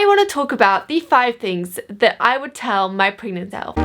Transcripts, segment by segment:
I want to talk about the 5 things that I would tell my pregnant self.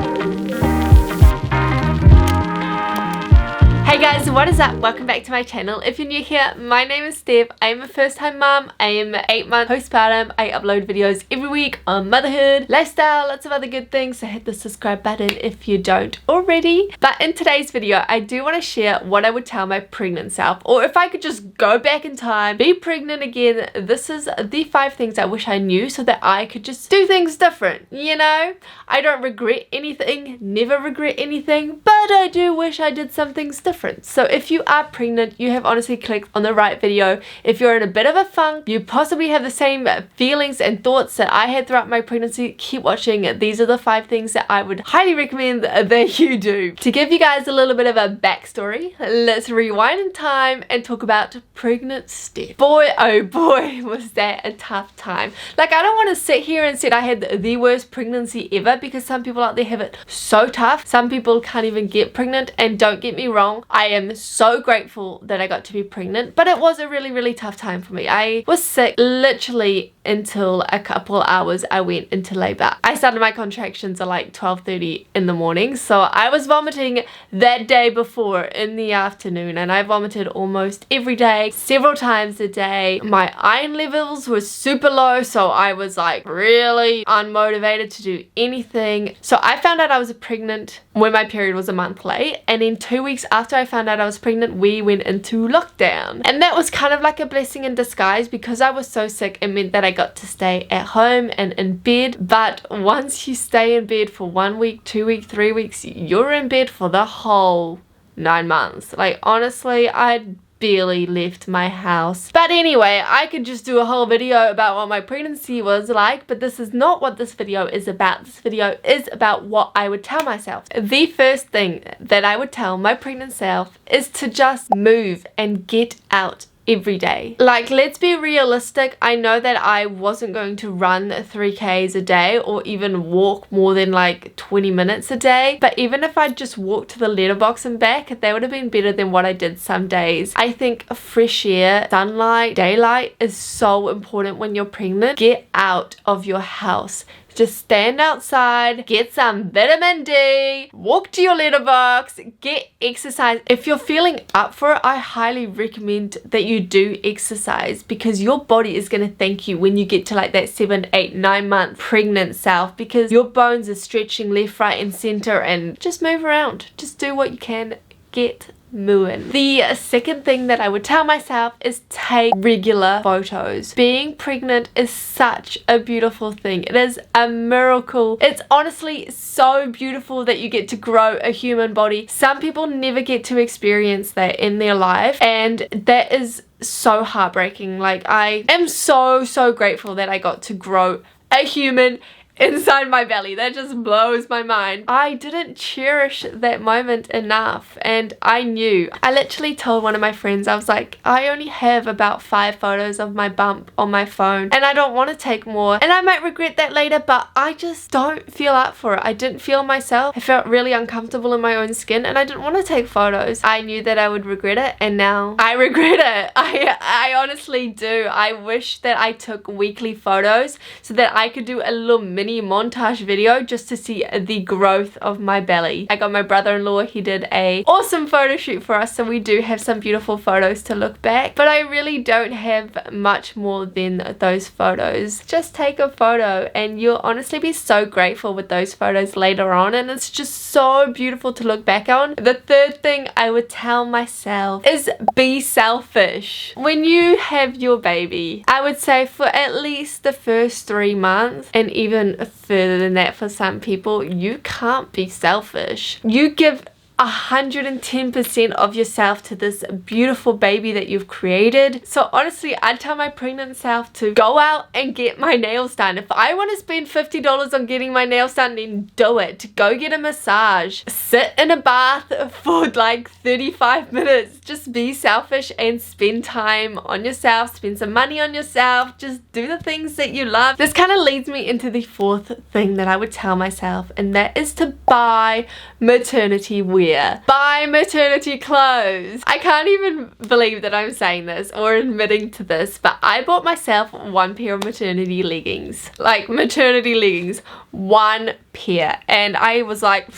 Hey guys, what is up? Welcome back to my channel. If you're new here, my name is Steph. I am a first time mom. I am 8 months postpartum. I upload videos every week on motherhood, lifestyle, lots of other good things, so hit the subscribe button if you don't already. But in today's video, I do want to share what I would tell my pregnant self, or if I could just go back in time, be pregnant again. This is the 5 things I wish I knew so that I could just do things different, you know? I don't regret anything, never regret anything, but I do wish I did some things different. So if you are pregnant, you have honestly clicked on the right video. If you're in a bit of a funk, you possibly have the same feelings and thoughts that I had throughout my pregnancy, keep watching. These are the 5 things that I would highly recommend that you do. To give you guys a little bit of a backstory, let's rewind in time and talk about pregnant Steph. Boy, oh boy, was that a tough time. Like, I don't want to sit here and say I had the worst pregnancy ever, because some people out there have it so tough. Some people can't even get pregnant, and don't get me wrong, I am so grateful that I got to be pregnant, but it was a really tough time for me. I was sick literally until a couple hours I went into labor. I started my contractions at like 12:30 in the morning, so I was vomiting that day before in the afternoon, and I vomited almost every day, several times a day. My iron levels were super low, so I was like really unmotivated to do anything. So I found out I was pregnant when my period was a month late, and then 2 weeks after I found out I was pregnant, we went into lockdown. And that was kind of like a blessing in disguise, because I was so sick. It meant that I got to stay at home and in bed. But once you stay in bed for 1 week, 2 weeks, 3 weeks, you're in bed for the whole 9 months. Like, honestly, I barely left my house. But anyway, I could just do a whole video about what my pregnancy was like, but this is not what this video is about. This video is about what I would tell myself. The first thing that I would tell my pregnant self is to just move and get out every day. Like, let's be realistic. I know that I wasn't going to run 3Ks a day or even walk more than like 20 minutes a day, but even if I just walked to the letterbox and back, that would have been better than what I did some days. I think fresh air, sunlight, daylight is so important when you're pregnant. Get out of your house. Just stand outside, get some vitamin D, walk to your letterbox, get exercise. If you're feeling up for it, I highly recommend that you do exercise, because your body is going to thank you when you get to like that 7, 8, 9 month pregnant self, because your bones are stretching left, right and center. And just move around. Just do what you can. Get moving. The second thing that I would tell myself is take regular photos. Being pregnant is such a beautiful thing. It is a miracle. It's honestly so beautiful that you get to grow a human body. Some people never get to experience that in their life, and that is so heartbreaking. Like, I am so grateful that I got to grow a human inside my belly. That just blows my mind. I didn't cherish that moment enough, and I knew. I literally told one of my friends, I was like, I only have about 5 photos of my bump on my phone, and I don't want to take more, and I might regret that later, but I just don't feel up for it. I didn't feel myself. I felt really uncomfortable in my own skin, and I didn't want to take photos. I knew that I would regret it, and now I regret it. I honestly do. I wish that I took weekly photos so that I could do a little mini montage video just to see the growth of my belly. I got my brother-in-law, he did a awesome photo shoot for us, so we do have some beautiful photos to look back, but I really don't have much more than those photos. Just take a photo and you'll honestly be so grateful with those photos later on, and it's just so beautiful to look back on. The third thing I would tell myself is be selfish. When you have your baby, I would say for at least the first 3 months, and even further than that for some people, you can't be selfish. You give 110% of yourself to this beautiful baby that you've created. So honestly, I'd tell my pregnant self to go out and get my nails done. If I want to spend $50 on getting my nails done, then do it. Go get a massage. Sit in a bath for like 35 minutes. Just be selfish and spend time on yourself. Spend some money on yourself. Just do the things that you love. This kind of leads me into the fourth thing that I would tell myself, and that is to buy maternity wear. wear. Buy maternity clothes. I can't even believe that I'm saying this or admitting to this, but I bought myself one pair of maternity leggings. Like maternity leggings, one pair. And I was like,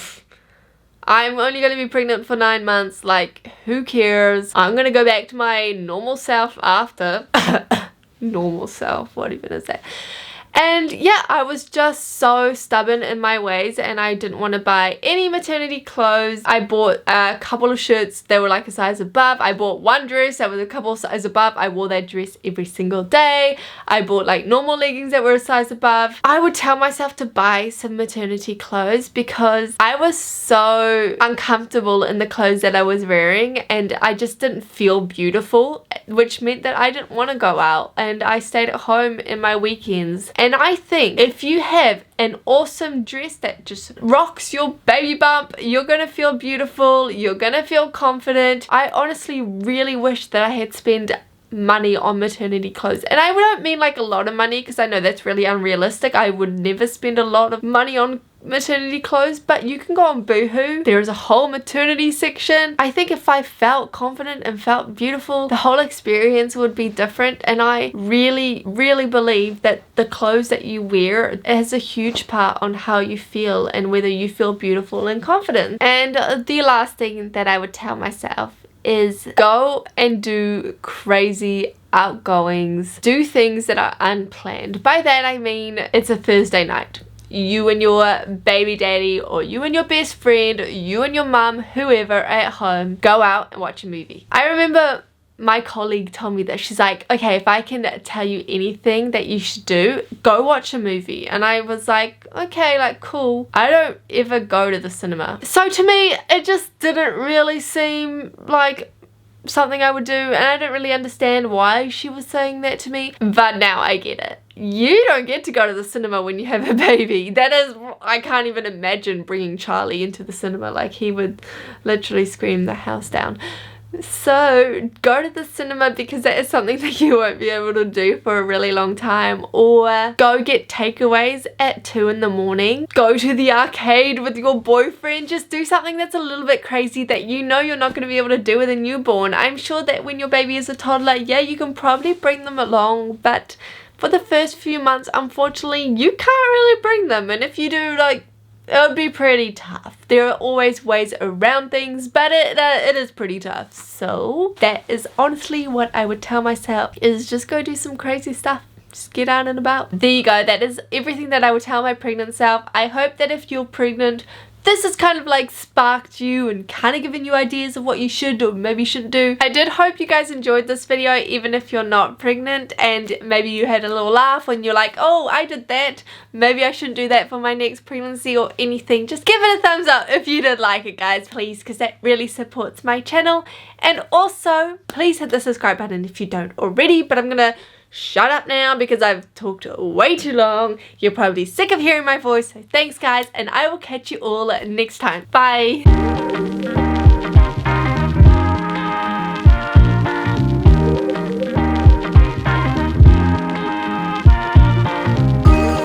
I'm only going to be pregnant for 9 months, like who cares? I'm going to go back to my normal self after. Normal self, what even is that? And yeah, I was just so stubborn in my ways and I didn't want to buy any maternity clothes. I bought a couple of shirts that were like a size above. I bought one dress that was a couple of sizes above. I wore that dress every single day. I bought like normal leggings that were a size above. I would tell myself to buy some maternity clothes because I was so uncomfortable in the clothes that I was wearing and I just didn't feel beautiful, which meant that I didn't want to go out and I stayed at home in my weekends. And I think if you have an awesome dress that just rocks your baby bump, you're gonna feel beautiful, you're gonna feel confident. I honestly really wish that I had spent money on maternity clothes, and I don't mean like a lot of money because I know that's really unrealistic. I would never spend a lot of money on maternity clothes, but you can go on Boohoo. There is a whole maternity section. I think if I felt confident and felt beautiful, the whole experience would be different, and I really believe that the clothes that you wear has a huge part on how you feel and whether you feel beautiful and confident. And the last thing that I would tell myself is go and do crazy outgoings. Do things that are unplanned. By that I mean it's a Thursday night. You and your baby daddy or you and your best friend, you and your mum, whoever at home, go out and watch a movie. I remember my colleague told me that. She's like, okay, if I can tell you anything that you should do, go watch a movie. And I was like, okay, like cool. I don't ever go to the cinema. So to me, it just didn't really seem like something I would do, and I didn't really understand why she was saying that to me, but now I get it. You don't get to go to the cinema when you have a baby. That is, I can't even imagine bringing Charlie into the cinema. Like he would literally scream the house down. So go to the cinema because that is something that you won't be able to do for a really long time, or go get takeaways at 2 in the morning. Go to the arcade with your boyfriend. Just do something that's a little bit crazy that you know you're not going to be able to do with a newborn. I'm sure that when your baby is a toddler, yeah, you can probably bring them along, but for the first few months, unfortunately, you can't really bring them, and if you do, like, it would be pretty tough. There are always ways around things, but it is pretty tough. So that is honestly what I would tell myself, is just go do some crazy stuff. Just get out and about. There you go. That is everything that I would tell my pregnant self. I hope that if you're pregnant, this has kind of like sparked you and kind of given you ideas of what you should or maybe shouldn't do. I did hope you guys enjoyed this video, even if you're not pregnant, and maybe you had a little laugh when you're like, oh, I did that, maybe I shouldn't do that for my next pregnancy or anything. Just give it a thumbs up if you did like it, guys, please, because that really supports my channel. And also please hit the subscribe button if you don't already. But I'm gonna shut up now because I've talked way too long. You're probably sick of hearing my voice, so thanks guys, and I will catch you all next time. Bye.